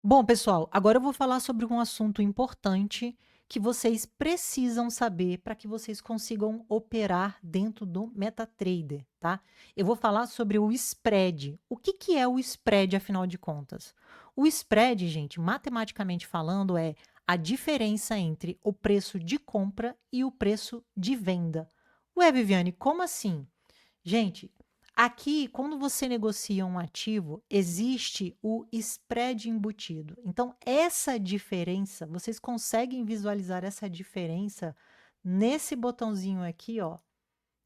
Bom, pessoal, agora eu vou falar sobre um assunto importante que vocês precisam saber para que vocês consigam operar dentro do MetaTrader, tá? Eu vou falar sobre o spread. O que que é o spread, afinal de contas? O spread, gente, matematicamente falando, é a diferença entre o preço de compra e o preço de venda. Ué, Viviane, como assim? Gente, aqui, quando você negocia um ativo, existe o spread embutido. Então, essa diferença, vocês conseguem visualizar essa diferença nesse botãozinho aqui, ó,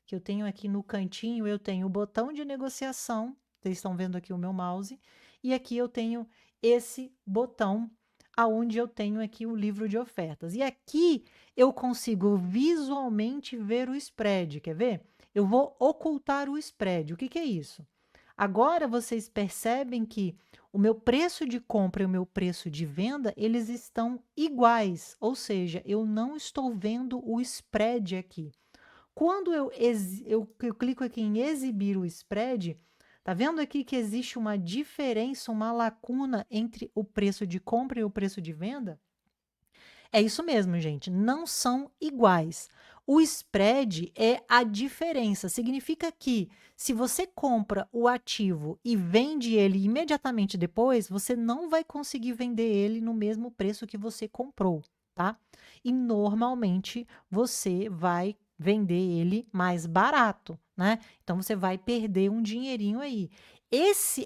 que eu tenho aqui no cantinho, eu tenho o botão de negociação, vocês estão vendo aqui o meu mouse, e aqui eu tenho esse botão aonde eu tenho aqui o livro de ofertas. E aqui eu consigo visualmente ver o spread, quer ver? Eu vou ocultar o spread. O que que é isso? Agora vocês percebem que o meu preço de compra e o meu preço de venda, eles estão iguais, ou seja, eu não estou vendo o spread aqui. Quando eu clico aqui em exibir o spread, tá vendo aqui que existe uma diferença, uma lacuna entre o preço de compra e o preço de venda? É isso mesmo, gente, não são iguais. O spread é a diferença, significa que se você compra o ativo e vende ele imediatamente depois, você não vai conseguir vender ele no mesmo preço que você comprou, tá? E normalmente você vai vender ele mais barato, né? Então você vai perder um dinheirinho aí.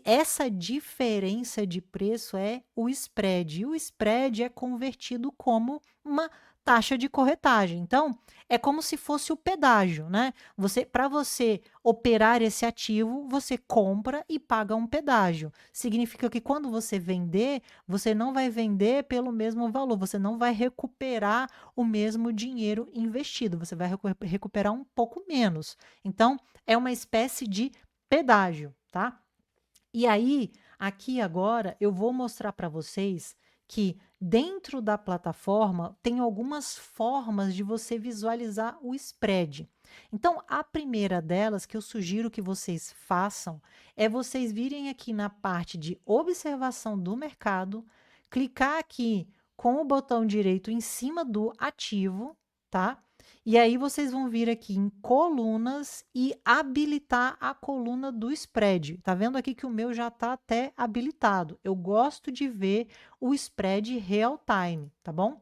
Essa diferença de preço é o spread. E o spread é convertido como uma taxa de corretagem. Então, é como se fosse o pedágio, né? Para você operar esse ativo, você compra e paga um pedágio. Significa que quando você vender, você não vai vender pelo mesmo valor, você não vai recuperar o mesmo dinheiro investido, você vai recuperar um pouco menos. Então, é uma espécie de pedágio, tá? E aí, aqui agora, eu vou mostrar para vocês que dentro da plataforma tem algumas formas de você visualizar o spread. Então, a primeira delas que eu sugiro que vocês façam é vocês virem aqui na parte de observação do mercado, clicar aqui com o botão direito em cima do ativo, tá? E aí vocês vão vir aqui em colunas e habilitar a coluna do spread. Tá vendo aqui que o meu já está até habilitado. Eu gosto de ver o spread real time, tá bom?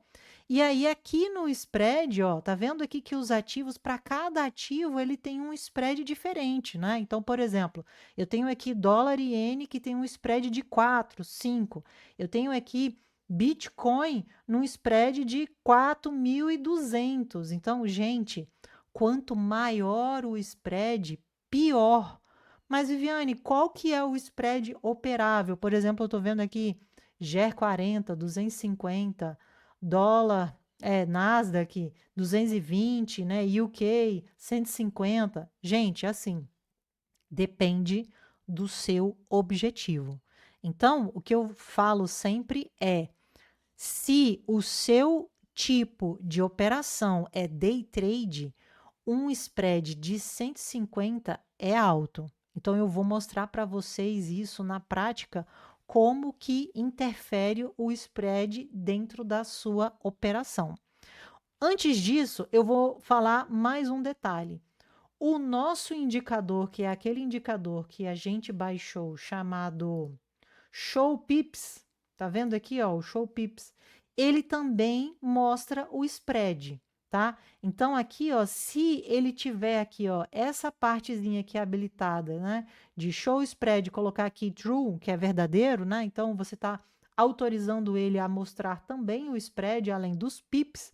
E aí aqui no spread, ó, tá vendo aqui que os ativos, para cada ativo, ele tem um spread diferente, né? Então, por exemplo, eu tenho aqui dólar e iene que tem um spread de 4, 5. Eu tenho aqui Bitcoin num spread de 4.200. Então, gente, quanto maior o spread, pior. Mas, Viviane, qual que é o spread operável? Por exemplo, eu estou vendo aqui GER 40, 250, dólar, Nasdaq 220, né? UK 150. Gente, assim, depende do seu objetivo. Então, o que eu falo sempre é se o seu tipo de operação é day trade, um spread de 150 é alto. Então, eu vou mostrar para vocês isso na prática, como que interfere o spread dentro da sua operação. Antes disso, eu vou falar mais um detalhe. O nosso indicador, que é aquele indicador que a gente baixou, chamado Show Pips, tá vendo aqui, ó, o Show Pips, ele também mostra o spread, tá? Então aqui, ó, se ele tiver aqui, ó, essa partezinha aqui habilitada, né, de Show Spread, colocar aqui True, que é verdadeiro, né? Então você está autorizando ele a mostrar também o spread além dos pips.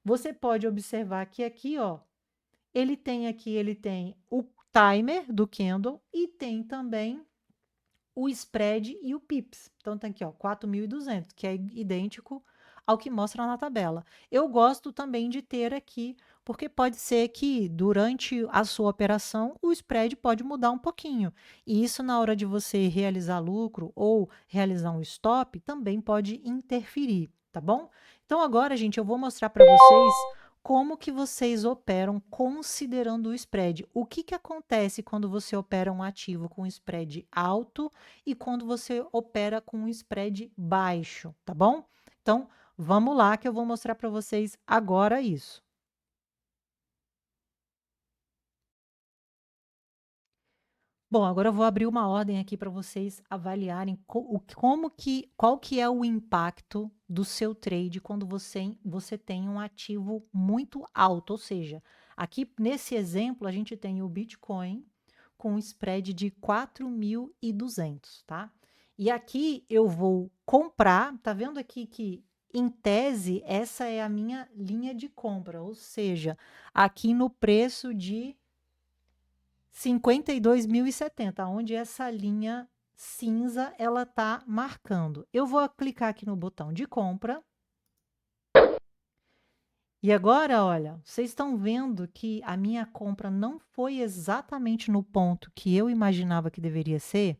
Você pode observar que aqui, ó, ele tem o timer do candle e tem também o spread e o pips. Então tem aqui, ó, 4.200, que é idêntico ao que mostra na tabela. Eu gosto também de ter aqui, porque pode ser que durante a sua operação o spread pode mudar um pouquinho. E isso na hora de você realizar lucro ou realizar um stop também pode interferir, tá bom? Então agora, gente, eu vou mostrar para vocês como que vocês operam considerando o spread? O que que acontece quando você opera um ativo com spread alto e quando você opera com um spread baixo, tá bom? Então, vamos lá que eu vou mostrar para vocês agora isso. Bom, agora eu vou abrir uma ordem aqui para vocês avaliarem qual que é o impacto do seu trade quando você tem um ativo muito alto. Ou seja, aqui nesse exemplo a gente tem o Bitcoin com um spread de 4.200, tá? E aqui eu vou comprar, tá vendo aqui que em tese essa é a minha linha de compra, ou seja, aqui no preço de 52.070, onde essa linha cinza ela tá marcando. Eu vou clicar aqui no botão de compra. E agora, olha, vocês estão vendo que a minha compra não foi exatamente no ponto que eu imaginava que deveria ser?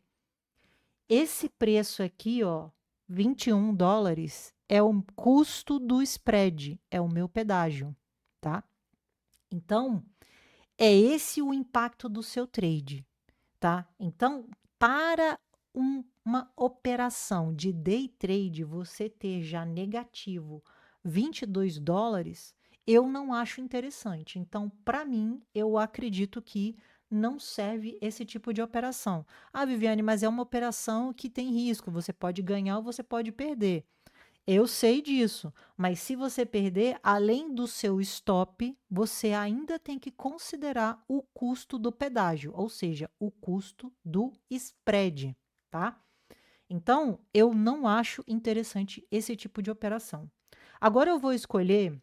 Esse preço aqui, ó, 21 dólares, é o custo do spread, é o meu pedágio, tá? Então, é esse o impacto do seu trade. Tá? Então, para uma operação de day trade, você ter já negativo 22 dólares, eu não acho interessante. Então, para mim, eu acredito que não serve esse tipo de operação. Ah, Viviane, mas é uma operação que tem risco, você pode ganhar ou você pode perder. Eu sei disso, mas se você perder, além do seu stop, você ainda tem que considerar o custo do pedágio, ou seja, o custo do spread, tá? Então, eu não acho interessante esse tipo de operação. Agora eu vou escolher,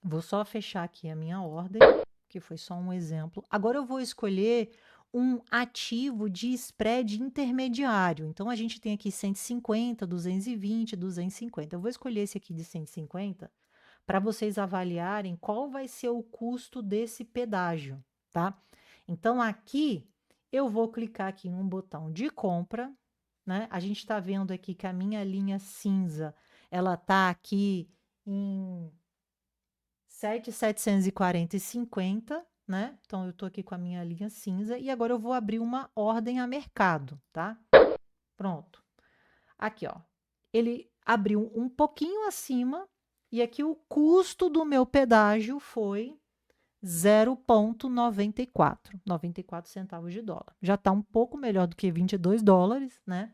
vou só fechar aqui a minha ordem, que foi só um exemplo. Agora eu vou escolher um ativo de spread intermediário. Então, a gente tem aqui 150, 220, 250. Eu vou escolher esse aqui de 150 para vocês avaliarem qual vai ser o custo desse pedágio, tá? Então, aqui eu vou clicar aqui em um botão de compra, né? A gente está vendo aqui que a minha linha cinza, ela está aqui em 7.740,50, né? Então, eu estou aqui com a minha linha cinza e agora eu vou abrir uma ordem a mercado, tá? Pronto. Aqui, ó. Ele abriu um pouquinho acima e aqui o custo do meu pedágio foi 0,94, 94 centavos de dólar. Já está um pouco melhor do que 22 dólares, né?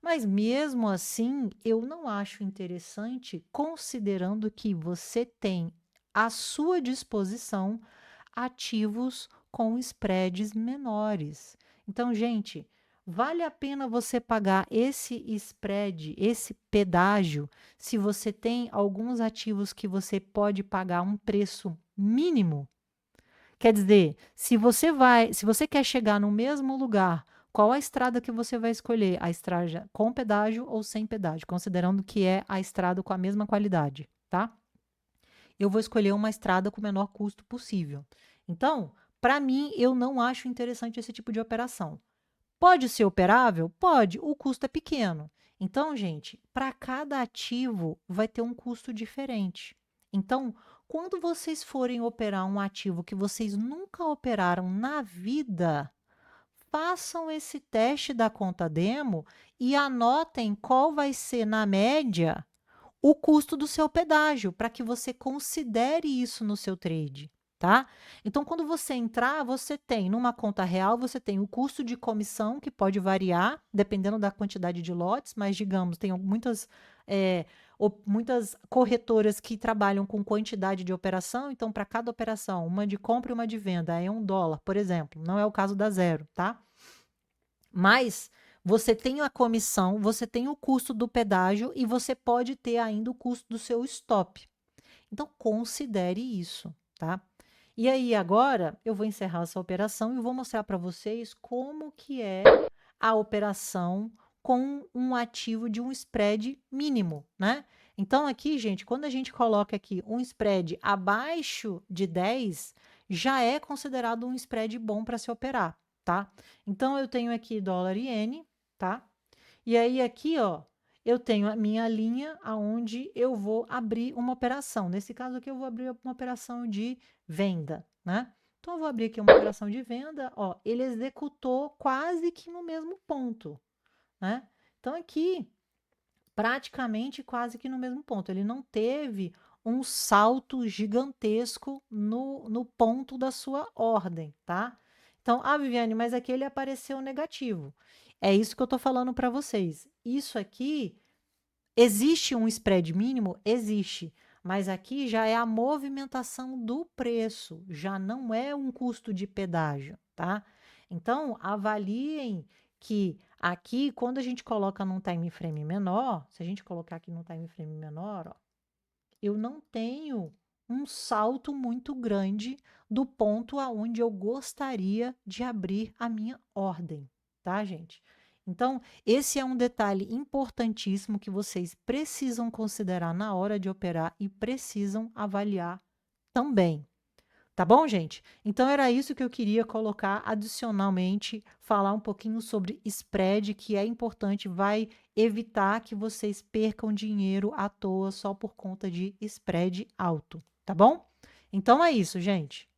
Mas mesmo assim, eu não acho interessante, considerando que você tem à sua disposição ativos com spreads menores. Então, gente, vale a pena você pagar esse spread, esse pedágio, se você tem alguns ativos que você pode pagar um preço mínimo? Quer dizer, se você quer chegar no mesmo lugar, qual a estrada que você vai escolher? A estrada com pedágio ou sem pedágio, considerando que é a estrada com a mesma qualidade, tá? Eu vou escolher uma estrada com o menor custo possível. Então, para mim, eu não acho interessante esse tipo de operação. Pode ser operável? Pode, o custo é pequeno. Então, gente, para cada ativo vai ter um custo diferente. Então, quando vocês forem operar um ativo que vocês nunca operaram na vida, façam esse teste da conta demo e anotem qual vai ser, na média, o custo do seu pedágio, para que você considere isso no seu trade, tá? Então, quando você entrar, você tem, numa conta real, você tem o custo de comissão, que pode variar, dependendo da quantidade de lotes, mas, digamos, tem muitas corretoras que trabalham com quantidade de operação, então, para cada operação, uma de compra e uma de venda, é $1, por exemplo. Não é o caso da Zero, tá? Mas você tem a comissão, você tem o custo do pedágio e você pode ter ainda o custo do seu stop. Então, considere isso, tá? E aí, agora, eu vou encerrar essa operação e vou mostrar para vocês como que é a operação com um ativo de um spread mínimo, né? Então, aqui, gente, quando a gente coloca aqui um spread abaixo de 10, já é considerado um spread bom para se operar, tá? Então, eu tenho aqui dólar e iene, tá? E aí, aqui, ó, eu tenho a minha linha aonde eu vou abrir uma operação. Nesse caso aqui, eu vou abrir uma operação de venda, né? Então, eu vou abrir aqui uma operação de venda, ó, ele executou quase que no mesmo ponto, né? Então, aqui, praticamente quase que no mesmo ponto. Ele não teve um salto gigantesco no ponto da sua ordem, tá? Então, Viviane, mas aqui ele apareceu negativo. É isso que eu tô falando para vocês. Isso aqui, existe um spread mínimo? Existe. Mas aqui já é a movimentação do preço, já não é um custo de pedágio, tá? Então, avaliem que aqui, quando a gente coloca num time frame menor, se a gente colocar aqui num time frame menor, ó, eu não tenho um salto muito grande do ponto aonde eu gostaria de abrir a minha ordem, tá, gente? Então, esse é um detalhe importantíssimo que vocês precisam considerar na hora de operar e precisam avaliar também. Tá bom, gente? Então era isso que eu queria colocar adicionalmente, falar um pouquinho sobre spread, que é importante, vai evitar que vocês percam dinheiro à toa só por conta de spread alto, tá bom? Então é isso, gente.